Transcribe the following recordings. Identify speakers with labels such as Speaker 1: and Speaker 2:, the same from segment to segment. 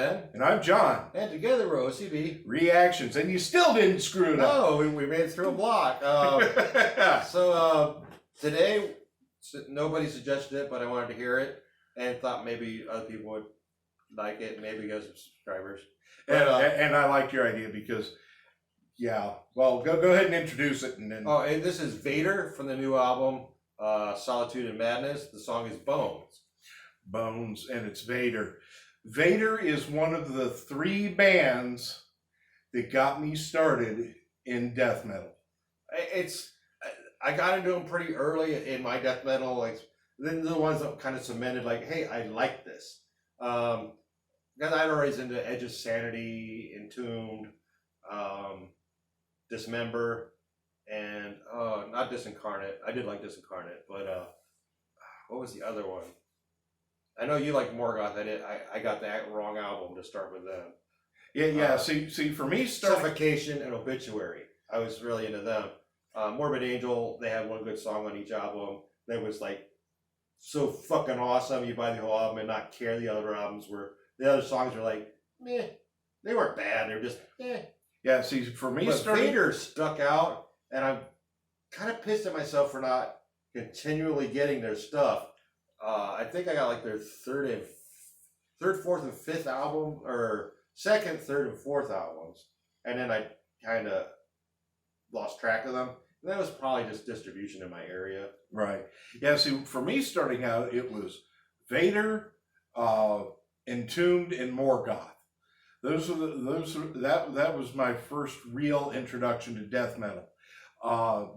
Speaker 1: Ben.
Speaker 2: And I'm John.
Speaker 1: And together we're OCB.
Speaker 2: Reactions. And you still didn't screw it up.
Speaker 1: No, we made it through a block. Today, nobody suggested it, but I wanted to hear it and thought maybe other people would like it, maybe get some subscribers.
Speaker 2: And I liked your idea because, yeah. Well, go ahead and introduce it. And then.
Speaker 1: Oh, and this is Vader from the new album, Solitude and Madness. The song is Bones.
Speaker 2: Bones, and it's Vader. Vader is one of the 3 bands that got me started in death metal.
Speaker 1: I got into them pretty early in my death metal. Like, then the ones that kind of cemented, like, hey, I like this. Because I'd always into Edge of Sanity, Entombed, Dismember, and not Disincarnate. I did like Disincarnate, but what was the other one? I know you like Morgoth. I got that wrong album to start with them.
Speaker 2: Yeah. See, for me,
Speaker 1: Suffocation and Obituary. I was really into them. Morbid Angel. They had one good song on each album. That was like so fucking awesome. You buy the whole album and not care the other albums were. The other songs were like, meh. They weren't bad. They were just, eh.
Speaker 2: Yeah. See, for me,
Speaker 1: Vader stuck out, and I'm kind of pissed at myself for not continually getting their stuff. I think I got like their third, fourth, and fifth album, or second, third, and fourth albums, and then I kind of lost track of them. And that was probably just distribution in my area.
Speaker 2: Right. Yeah. See, for me, starting out, it was Vader, Entombed, and Morgoth. That was my first real introduction to death metal. That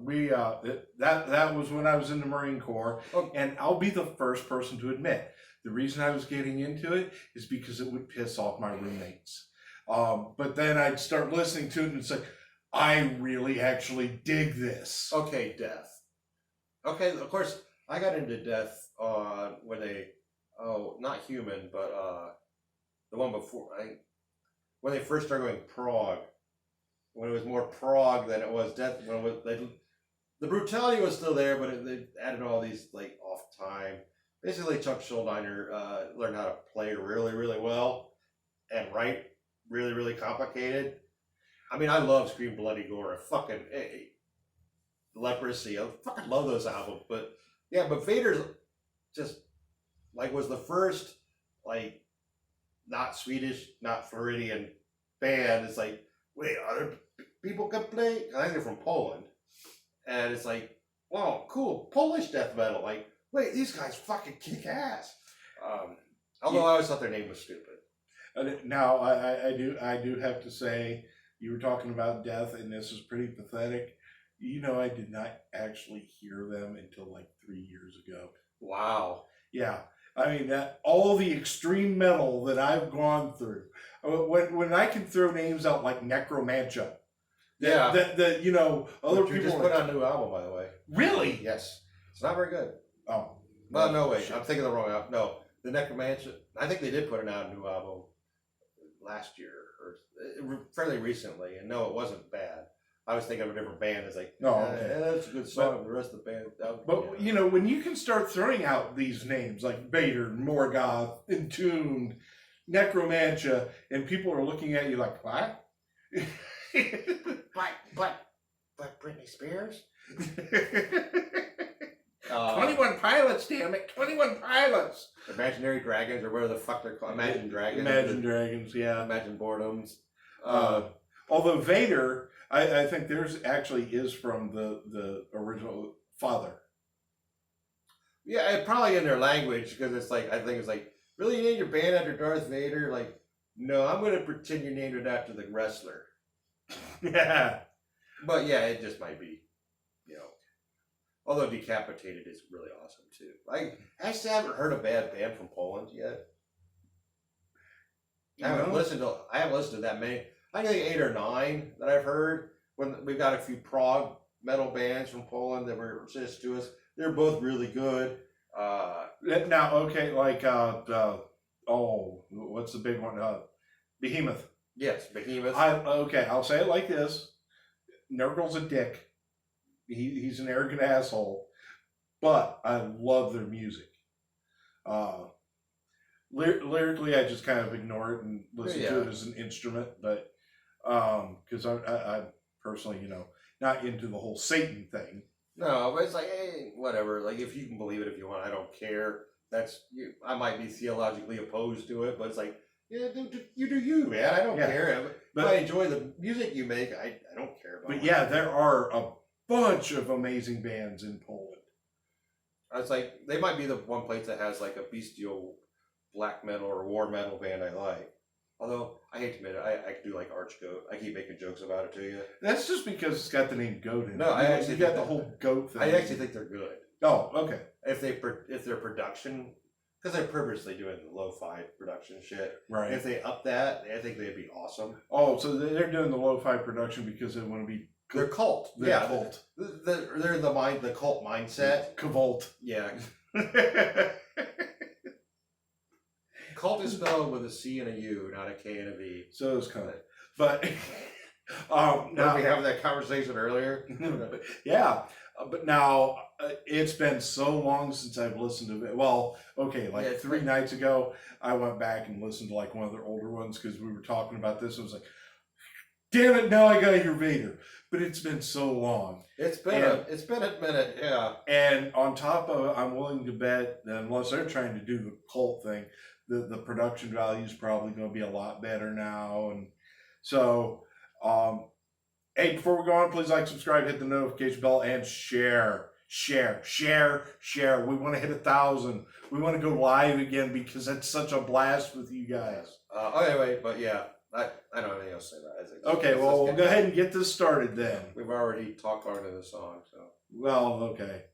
Speaker 2: was when I was in the Marine Corps, and I'll be the first person to admit the reason I was getting into it is because it would piss off my roommates. But then I'd start listening to it and it's like, I really actually dig this.
Speaker 1: Okay, death. Okay, of course I got into death when not Human, but the one before, when they first started going prog. When it was more prog than it was death. When it was, the brutality was still there, but they added all these like off time. Basically, Chuck Schuldiner learned how to play really, really well and write really, really complicated. I mean, I love Scream Bloody Gore. Leprosy. I fucking love those albums. But yeah, but Vader's just like was the first like not Swedish, not Floridian band. It's like, wait, other people can play? I think they're from Poland. And it's like, wow, cool, Polish death metal. Like, wait, these guys fucking kick ass. Although I always thought their name was stupid.
Speaker 2: Now, I do have to say, you were talking about death, and this is pretty pathetic. You know, I did not actually hear them until like 3 years ago.
Speaker 1: Wow.
Speaker 2: Yeah. I mean, all the extreme metal that I've gone through. When I can throw names out like Necromantia. That you know, other people
Speaker 1: just put out a new album, by the way.
Speaker 2: Really?
Speaker 1: Yes. It's not very good.
Speaker 2: Oh.
Speaker 1: Well, no, wait. I'm thinking of the wrong album. No. The Necromantia. I think they did put out a new album last year or fairly recently. And no, it wasn't bad. I was thinking of a different band. It's like, that's a good song. But the rest of the band.
Speaker 2: But, you know, when you can start throwing out these names like Vader, Morgoth, Entombed, Necromantia, and people are looking at you like, what?
Speaker 1: But Britney Spears?
Speaker 2: 21 Pilots, damn it. 21 Pilots.
Speaker 1: Imaginary Dragons, or whatever the fuck they're called. Imagine Dragons.
Speaker 2: Imagine Dragons, yeah.
Speaker 1: Imagine Boredoms.
Speaker 2: Although Vader, I think theirs actually is from the original Father.
Speaker 1: Yeah, probably in their language, because it's like, I think it's like, really, you named your band after Darth Vader? Like, no, I'm going to pretend you named it after the wrestler.
Speaker 2: Yeah.
Speaker 1: But yeah, it just might be, you know. Although Decapitated is really awesome too. I actually haven't heard a bad band from Poland yet. I haven't listened to that many. I think 8 or 9 that I've heard. When we've got a few prog metal bands from Poland that were suggested to us. They're both really good.
Speaker 2: Now, okay, like what's the big one? Behemoth.
Speaker 1: Yes, Behemoth.
Speaker 2: I'll say it like this: Nurgle's a dick. He's an arrogant asshole, but I love their music. lyrically, I just kind of ignore it and listen to it as an instrument. But because I personally, not into the whole Satan thing.
Speaker 1: No, but it's like, hey, whatever. Like, if you can believe it if you want, I don't care. That's you. I might be theologically opposed to it, but it's like, yeah, you do you, man. I don't care. But I enjoy the music you make. I don't care about.
Speaker 2: But yeah, there are a bunch of amazing bands in Poland.
Speaker 1: I was like, they might be the one place that has like a bestial black metal or war metal band I like. Although, I hate to admit it, I do like Arch Goat. I keep making jokes about it to you.
Speaker 2: That's just because it's got the name Goat in it.
Speaker 1: No, I actually
Speaker 2: you got the whole goat thing.
Speaker 1: I actually think they're good.
Speaker 2: Oh, okay.
Speaker 1: If their production, because they're purposely doing the lo-fi production shit.
Speaker 2: Right.
Speaker 1: If they up that, I think they'd be awesome.
Speaker 2: Oh, so they're doing the lo-fi production because they want to be...
Speaker 1: They're cult.
Speaker 2: They're cult.
Speaker 1: They're the cult mindset.
Speaker 2: Cult.
Speaker 1: Yeah. Cult is spelled with a C and a U, not a K and a V.
Speaker 2: So it's kind of, but
Speaker 1: now we having that conversation earlier.
Speaker 2: Yeah, but now it's been so long since I've listened to it. Well, okay, like 3 nights ago, I went back and listened to like one of their older ones because we were talking about this. I was like, damn it, now I gotta hear Vader. But it's been so long.
Speaker 1: It's been a minute, yeah.
Speaker 2: And on top of it, I'm willing to bet that unless they're trying to do the cult thing, the production value is probably going to be a lot better now. And so, hey, before we go on, please like, subscribe, hit the notification bell, and share. We want to hit 1,000. We want to go live again because that's such a blast with you guys.
Speaker 1: Anyway, but yeah, I don't have anything else to say about it.
Speaker 2: Okay, well, we'll go ahead and get this started then.
Speaker 1: We've already talked part of the song, so.
Speaker 2: Well, okay.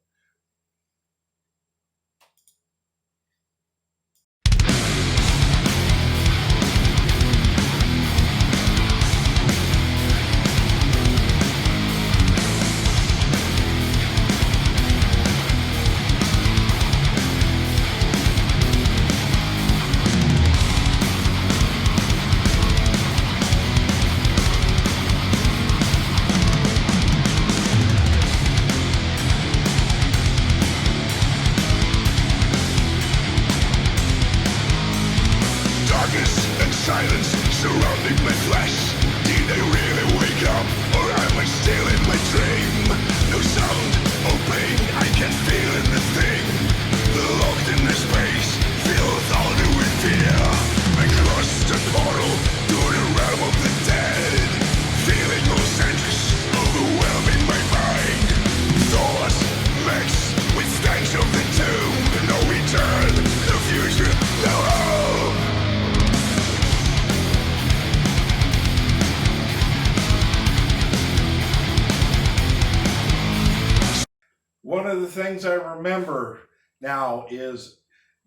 Speaker 2: One of the things I remember now is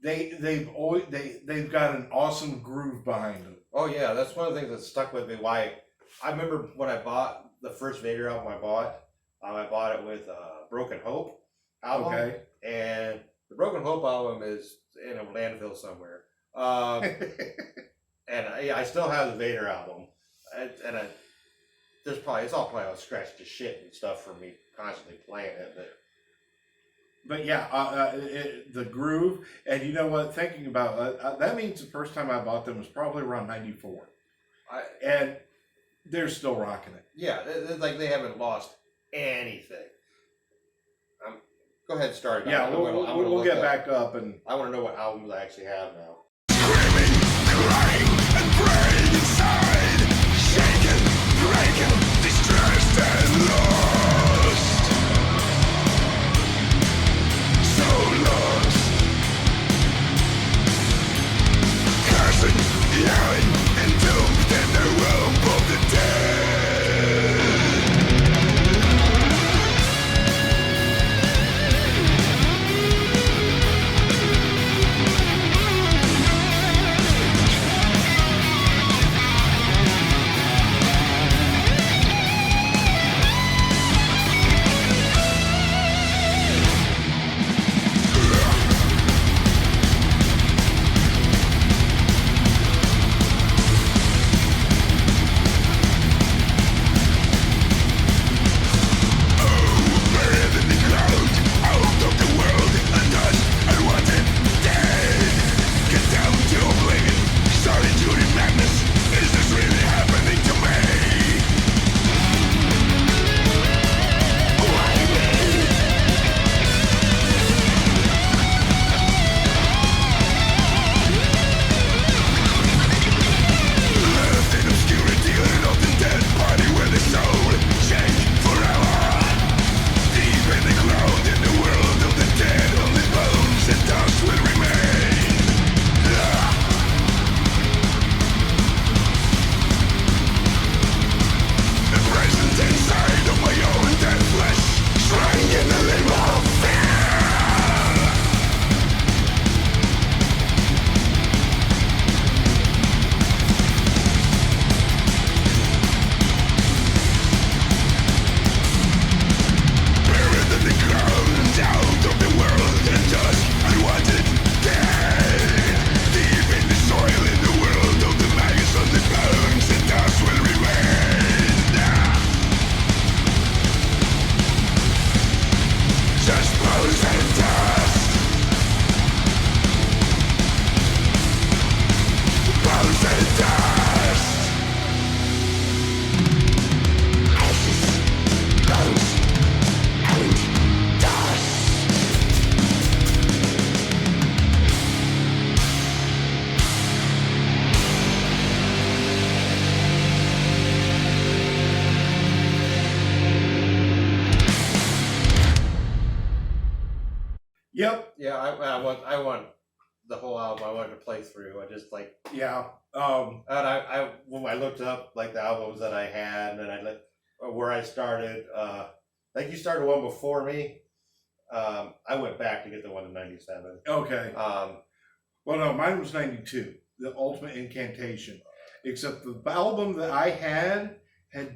Speaker 2: they've got an awesome groove behind them.
Speaker 1: Oh yeah, that's one of the things that stuck with me. Why I remember when I bought the first Vader album I bought it with Broken Hope album. Okay. And the Broken Hope album is in a landfill somewhere. And I still have the Vader album, it's all probably all scratched to shit and stuff from me constantly playing it,
Speaker 2: But yeah, the groove, and you know what? Thinking about that means the first time I bought them was probably around '94, and they're still rocking it.
Speaker 1: Yeah, it's like they haven't lost anything. Go ahead and start.
Speaker 2: Yeah, we'll get back up, and
Speaker 1: I want to know what albums I actually have now.
Speaker 3: Screaming, crying, and praying inside, shaken, breaking, distressed and lost. So lost. Cursing, yelling, and doomed in the realm of the dead.
Speaker 2: Yep.
Speaker 1: Yeah, I want the whole album. I wanted to play through. I just like,
Speaker 2: Yeah.
Speaker 1: and I when I looked up like the albums that I had, and I looked where I started. Like you started one before me. I went back to get the one in '97.
Speaker 2: Okay. Well, no, mine was '92. The Ultimate Incantation, except the album that I had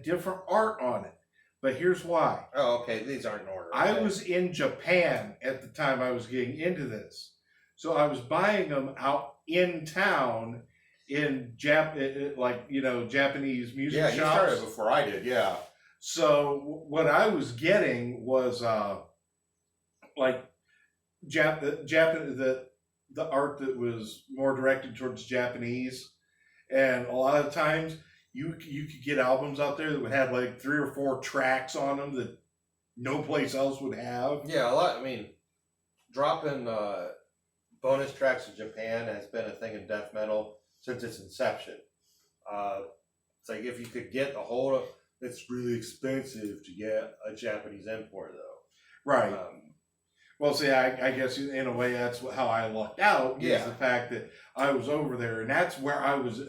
Speaker 2: different art on it. But here's why.
Speaker 1: Oh, okay. These aren't in order.
Speaker 2: I
Speaker 1: Okay.
Speaker 2: was in Japan at the time I was getting into this. So I was buying them out in town in Japanese music
Speaker 1: Yeah,
Speaker 2: shops.
Speaker 1: you started before I did. Yeah.
Speaker 2: So what I was getting was the art that was more directed towards Japanese, and a lot of times you could get albums out there that would have like 3 or 4 tracks on them that no place else would have.
Speaker 1: Yeah, a lot. I mean, dropping bonus tracks in Japan has been a thing in death metal since its inception. It's like if you could get a hold of, it's really expensive to get a Japanese import though.
Speaker 2: Right. Well, see, I guess in a way that's how I lucked out.
Speaker 1: Yeah.
Speaker 2: Is the fact that I was over there, and that's where I was.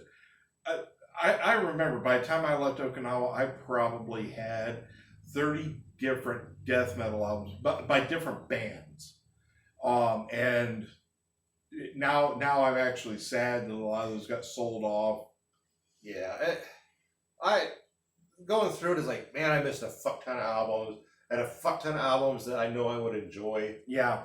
Speaker 2: I remember by the time I left Okinawa, I probably had 30 different death metal albums, but by different bands. And now I'm actually sad that a lot of those got sold off.
Speaker 1: Yeah, I going through it is like, man, I missed a fuck ton of albums and a fuck ton of albums that I know I would enjoy.
Speaker 2: Yeah.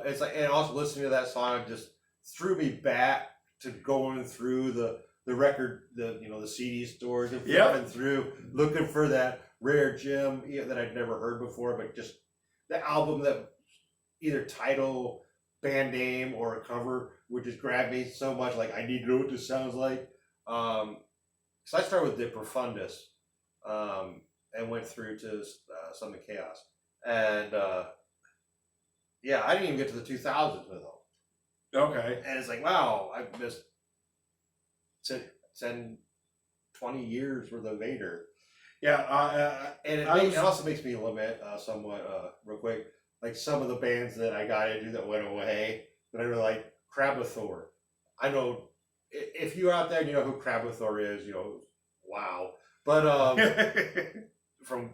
Speaker 1: It's like, and also listening to that song just threw me back to going through the record, the CD stores and flipping through, looking for that rare gem that I'd never heard before, but just the album that either title, band name, or a cover would just grab me so much. Like, I need to know what this sounds like. So I started with De Profundis, and went through to Some of Chaos, and yeah, I didn't even get to the 2000s with them.
Speaker 2: Okay.
Speaker 1: And it's like, wow, I've missed 10, 20 years worth of Vader.
Speaker 2: Yeah.
Speaker 1: And it also makes me lament somewhat, real quick, like some of the bands that I got into that went away, that I really like. Krabathor. I know, if you're out there and you know who Krabathor is, wow. But I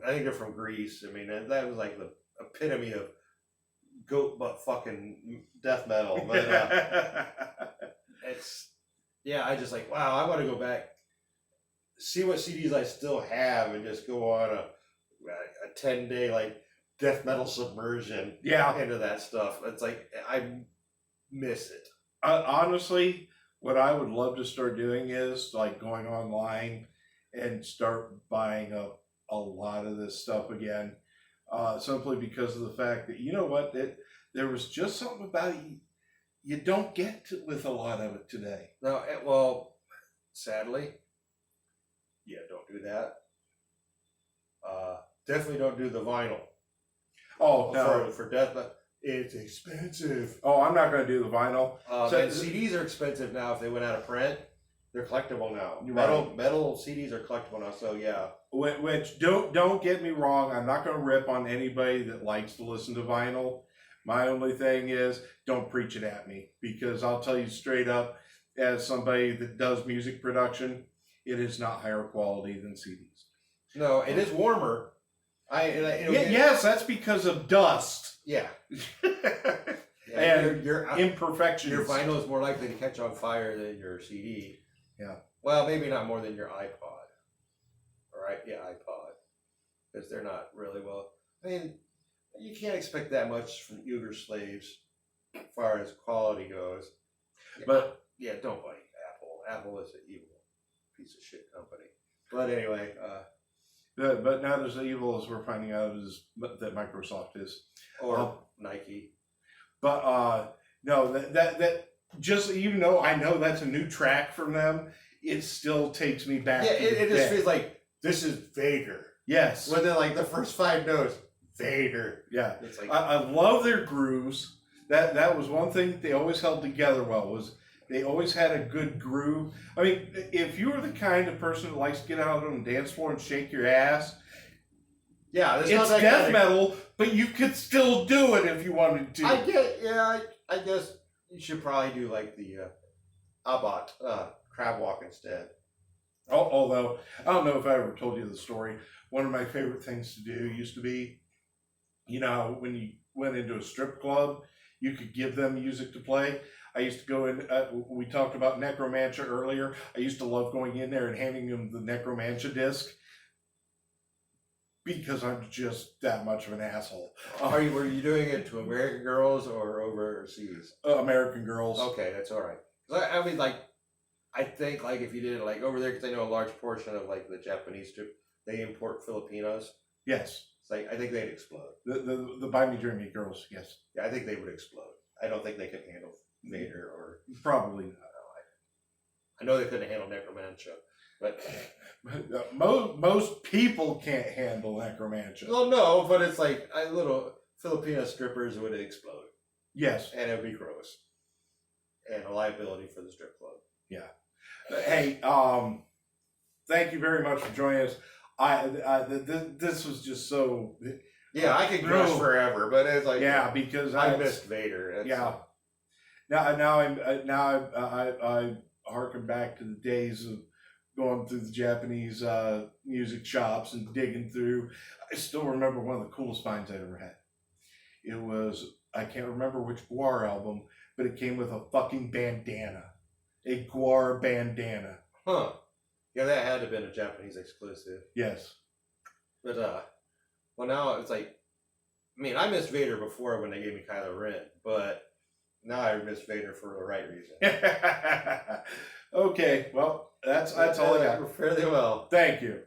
Speaker 1: think they're from Greece. I mean, that was like the epitome of goat butt fucking death metal. But I just like, wow, I want to go back, see what CDs I still have, and just go on a 10-day like death metal submersion into that stuff. It's like, I miss it.
Speaker 2: Honestly, what I would love to start doing is like going online and start buying up a lot of this stuff again, simply because of the fact that, you know what, that there was just something about it you don't get with a lot of it today.
Speaker 1: No, well, sadly, don't do that. Definitely don't do the vinyl.
Speaker 2: Oh, no.
Speaker 1: For death, but it's expensive.
Speaker 2: Oh, I'm not going to do the vinyl.
Speaker 1: And CDs are expensive now. If they went out of print, they're collectible now.
Speaker 2: Right.
Speaker 1: Metal CDs are collectible now. So yeah.
Speaker 2: Which don't get me wrong. I'm not going to rip on anybody that likes to listen to vinyl. My only thing is, don't preach it at me, because I'll tell you straight up, as somebody that does music production, it is not higher quality than CDs.
Speaker 1: No, it is warmer.
Speaker 2: Yes, that's because of dust.
Speaker 1: Yeah.
Speaker 2: And
Speaker 1: your
Speaker 2: imperfections.
Speaker 1: Your vinyl is more likely to catch on fire than your CD.
Speaker 2: Yeah.
Speaker 1: Well, maybe not more than your iPod. Right? Yeah, iPod. Because they're not really well. I mean, you can't expect that much from Uber slaves as far as quality goes.
Speaker 2: But
Speaker 1: don't buy Apple. Apple is an evil piece of shit company. But anyway,
Speaker 2: but not as evil as we're finding out that Microsoft is,
Speaker 1: or Nike.
Speaker 2: But no, that just, even though I know that's a new track from them, it still takes me back.
Speaker 1: Yeah, it just feels like this is Vader.
Speaker 2: Yes.
Speaker 1: Within like the first 5 notes, Vader.
Speaker 2: Yeah.
Speaker 1: It's like,
Speaker 2: I love their grooves. That was one thing that they always held together well, was they always had a good groove. I mean, if you were the kind of person that likes to get out on the dance floor and shake your ass,
Speaker 1: Yeah, it's
Speaker 2: It's
Speaker 1: not that
Speaker 2: death
Speaker 1: kind
Speaker 2: metal, but you could still do it if you wanted to.
Speaker 1: I guess you should probably do like the Abbott crab walk instead.
Speaker 2: Although, I don't know if I ever told you the story. One of my favorite things to do used to be, you know, when you went into a strip club, you could give them music to play. I used to go in, we talked about Necromantia earlier. I used to love going in there and handing them the Necromantia disc because I'm just that much of an asshole.
Speaker 1: Were you doing it to American girls or overseas?
Speaker 2: American girls.
Speaker 1: Okay, that's all right. 'Cause I mean, like, I think like if you did it like over there, because I know a large portion of like the Japanese strip, they import Filipinos.
Speaker 2: Yes.
Speaker 1: It's like I think they'd explode.
Speaker 2: The Buy Me Dreamy girls, yes.
Speaker 1: Yeah, I think they would explode. I don't think they could handle Vader or
Speaker 2: Probably not.
Speaker 1: I know they couldn't handle Necromantia, but
Speaker 2: Most people can't handle Necromantia.
Speaker 1: well, no, but it's like little Filipino strippers would explode,
Speaker 2: Yes.
Speaker 1: and it would be gross, and a liability for the strip club.
Speaker 2: Yeah. Hey, thank you very much for joining us. This was just so.
Speaker 1: Yeah, I could gush forever, but it's like
Speaker 2: Yeah, because
Speaker 1: I missed Vader.
Speaker 2: Yeah. I harken back to the days of going through the Japanese music shops and digging through. I still remember one of the coolest finds I ever had. It was, I can't remember which Guar album, but it came with a fucking bandana. A Guar bandana.
Speaker 1: Huh. Yeah, that had to have been a Japanese exclusive.
Speaker 2: Yes.
Speaker 1: But well now it's like, I mean, I missed Vader before when they gave me Kylo Ren, but now I miss Vader for the right reason.
Speaker 2: Okay, well, that's all I got.
Speaker 1: Fairly well.
Speaker 2: Thank you.